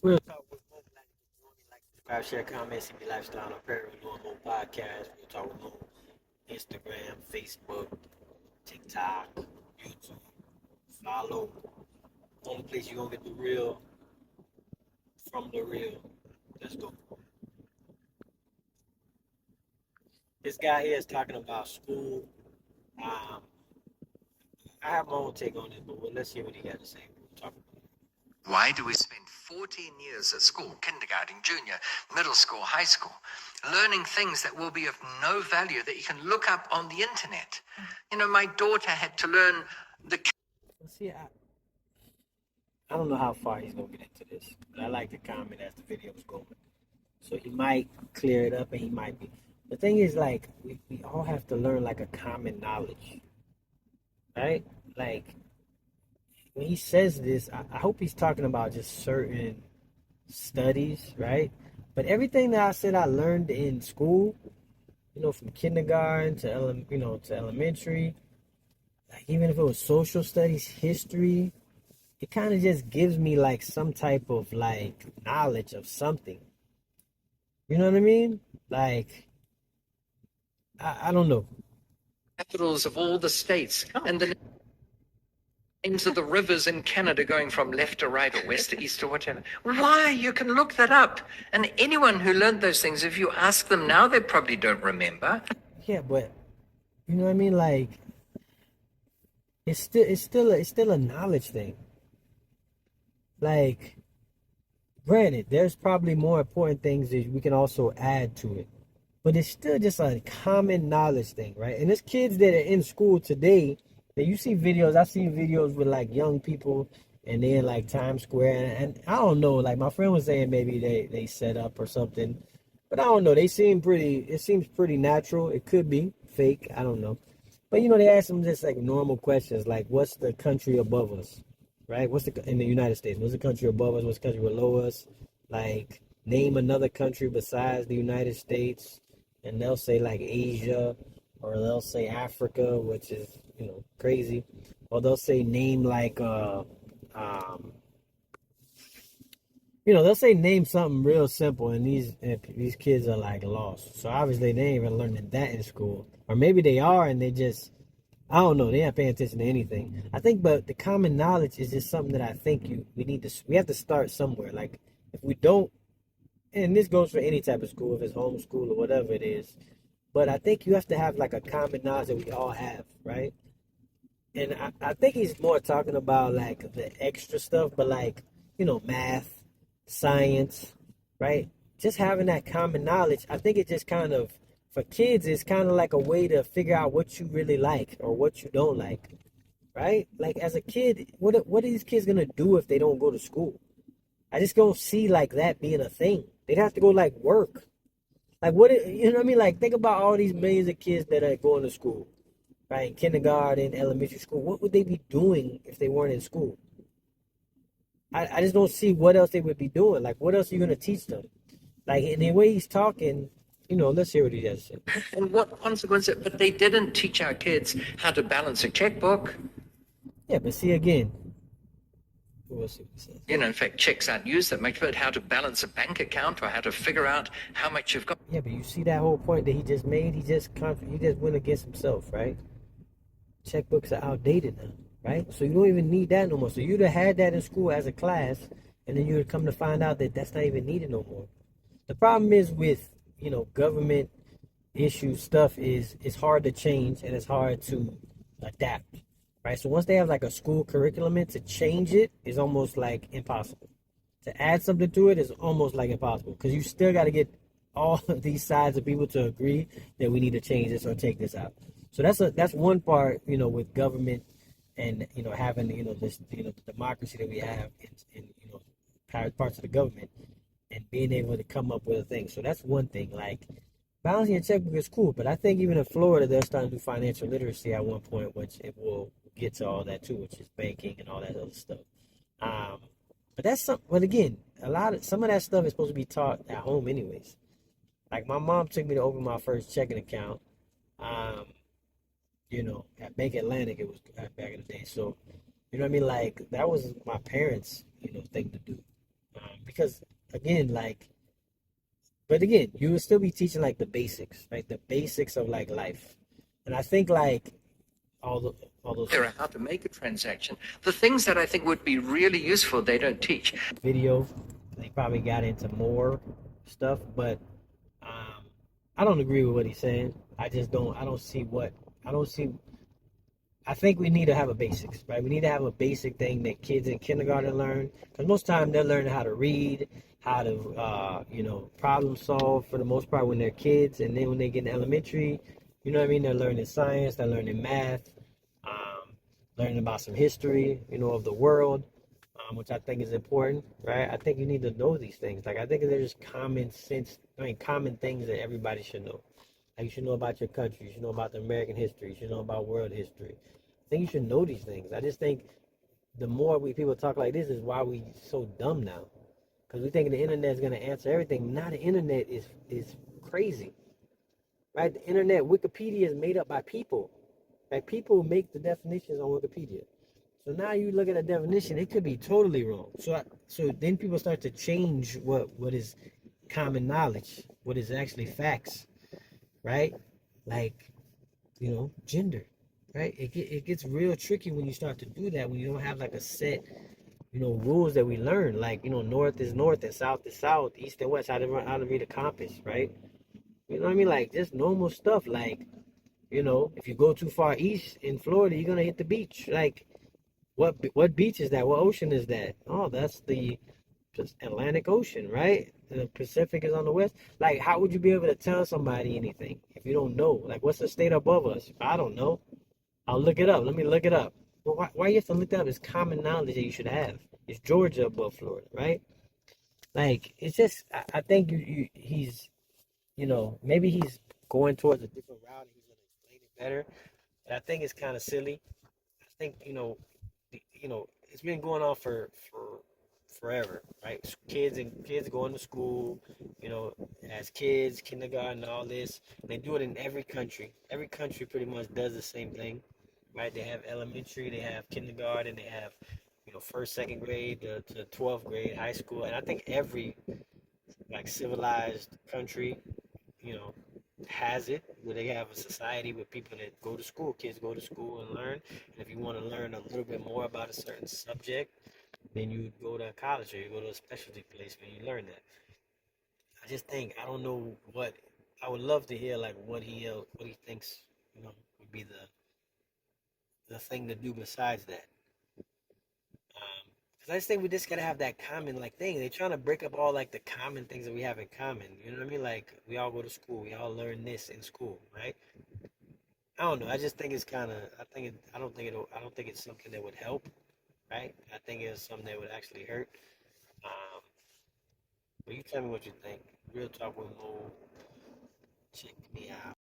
Real talk with Mo. Like, join me, like, subscribe, share, comment, see me lifestyle on Prairie. We're doing more podcasts. Real talk with Mo. Instagram, Facebook, TikTok, YouTube. Follow. Only place you're gonna get the real from the real. Let's go. This guy here is talking about school. Um, I have my own take on it, but let's see what he got to say. We'll talk about it. Why do we spend 14 years at school, kindergarten, junior, middle school, high school, learning things that will be of no value that you can look up on the internet? You know, my daughter had to learn the. See, I don't know how far he's gonna get into this, but I like to comment as the video's going. So he might clear it up and he might be. The thing is, like, we all have to learn like a common knowledge, right? Like, when he says this, I hope he's talking about just certain studies, right? But everything that I said I learned in school, from kindergarten to to elementary, like even if it was social studies, history, it kind of just gives me like some type of like knowledge of something. You know what I mean? Like, I don't know. Capitals of all the states and the names of the rivers in Canada going from left to right or west to east or whatever. Why? You can look that up. And anyone who learned those things, if you ask them now, they probably don't remember. Yeah, but you know what I mean? Like, it's still a knowledge thing. Like, granted, there's probably more important things that we can also add to it. But it's still just a common knowledge thing, right? And there's kids that are in school today that you see videos. I've seen videos with like young people and they're in like Times Square. And I don't know, like my friend was saying maybe they set up or something. But I don't know. It seems pretty natural. It could be fake. I don't know. But they ask them just like normal questions like what's the country above us? Right? In the United States? What's the country above us? What's the country below us? Like name another country besides the United States, and they'll say like Asia, or they'll say Africa, which is crazy, or they'll say name like um they'll say name something real simple, and these kids are like lost. So obviously they ain't even learning that in school, or maybe they are and they just I don't know. They're not paying attention to anything. I think, but the common knowledge is just something that I think we have to start somewhere. Like if we don't, and this goes for any type of school, if it's homeschool or whatever it is. But I think you have to have like a common knowledge that we all have, right? And I think he's more talking about like the extra stuff, but like, math, science, right? Just having that common knowledge, I think it just kind of, for kids, it's kind of like a way to figure out what you really like or what you don't like, right? Like as a kid, what are these kids gonna do if they don't go to school? I just don't see like that being a thing. They'd have to go like work. Like you know what I mean? Like think about all these millions of kids that are going to school, right? Kindergarten, elementary school. What would they be doing if they weren't in school? I just don't see what else they would be doing. Like what else are you gonna teach them? Like in the way he's talking, let's hear what he has to say. And what consequences? But they didn't teach our kids how to balance a checkbook. Yeah, but see again. We'll see what he says. In fact, checks aren't used that much, but how to balance a bank account or how to figure out how much you've got. Yeah, but you see that whole point that he just made? He just went against himself, right? Checkbooks are outdated now, right? So you don't even need that no more. So you'd have had that in school as a class, and then you would come to find out that that's not even needed no more. The problem is with, government issue stuff is it's hard to change and it's hard to adapt, right? So once they have like a school curriculum, to change it is almost like impossible. To add something to it is almost like impossible because you still got to get all of these sides of people to agree that we need to change this or take this out. So that's one part, with government and having this the democracy that we have in parts of the government and being able to come up with a thing. So that's one thing. Like balancing your checkbook is cool, but I think even in Florida they're starting to do financial literacy at one point, which it will get to all that too, which is banking and all that other stuff. But that's some. But again, some of that stuff is supposed to be taught at home, anyways. Like my mom took me to open my first checking account. Um, at Bank Atlantic, it was back in the day. So, you know what I mean? Like that was my parents, thing to do. because again, like, but again, you will still be teaching like the basics, right? The basics of like life. And I think like all the all those There are how to make a transaction. The things that I think would be really useful, they don't teach. video, they probably got into more stuff, but I don't agree with what he's saying. I just don't. I don't see what. I don't see. I think we need to have a basics, right? We need to have a basic thing that kids in kindergarten learn, because most time they're learning how to read, how to, problem solve for the most part when they're kids, and then when they get in elementary, you know what I mean? They're learning science, they're learning math, learning about some history, of the world, which I think is important, right? I think you need to know these things. Like I think they're just common sense, common things that everybody should know. Like you should know about your country, you should know about the American history, you should know about world history. I think you should know these things. I just think the more people talk like this is why we so dumb now. Because we think the internet is going to answer everything. Now the internet is crazy, right? The internet, Wikipedia is made up by people. Like people make the definitions on Wikipedia. So now you look at a definition, it could be totally wrong. So then people start to change what is common knowledge, what is actually facts, right? Like, gender, right? It gets real tricky when you start to do that, when you don't have like a set, rules that we learn. Like, north is north and south is south, east and west, how to read a compass, right? You know what I mean? Like just normal stuff. Like, if you go too far east in Florida, you're gonna hit the beach. Like, what beach is that? What ocean is that? Oh, that's the Atlantic Ocean, right? The Pacific is on the west. Like, how would you be able to tell somebody anything if you don't know? Like, what's the state above us? I don't know. I'll look it up. Let me look it up. Well, why you have to look that up? It's common knowledge that you should have. It's Georgia above Florida, right? Like, it's just, I think he's, maybe he's going towards a different route and he's going to explain it better. But I think it's kind of silly. I think, it's been going on for forever, right? Kids going to school, as kids, kindergarten, all this. They do it in every country. Every country pretty much does the same thing, right? They have elementary, they have kindergarten, they have, first, second grade to 12th grade, high school, and I think every like civilized country, you know, has it where they have a society with people that go to school, kids go to school and learn. And if you want to learn a little bit more about a certain subject, then you go to college or you go to a specialty place where you learn that. I just think I don't know what I would love to hear like what he thinks would be the thing to do besides that. Because I just think we just gotta have that common like thing. They're trying to break up all like the common things that we have in common. You know what I mean? Like we all go to school, we all learn this in school, right? I don't know. I just think it's kind of. I don't think it. I don't think it's something that would help, right? I think it's something that would actually hurt. Um, but you tell me what you think. Real talk with Mo. Check me out.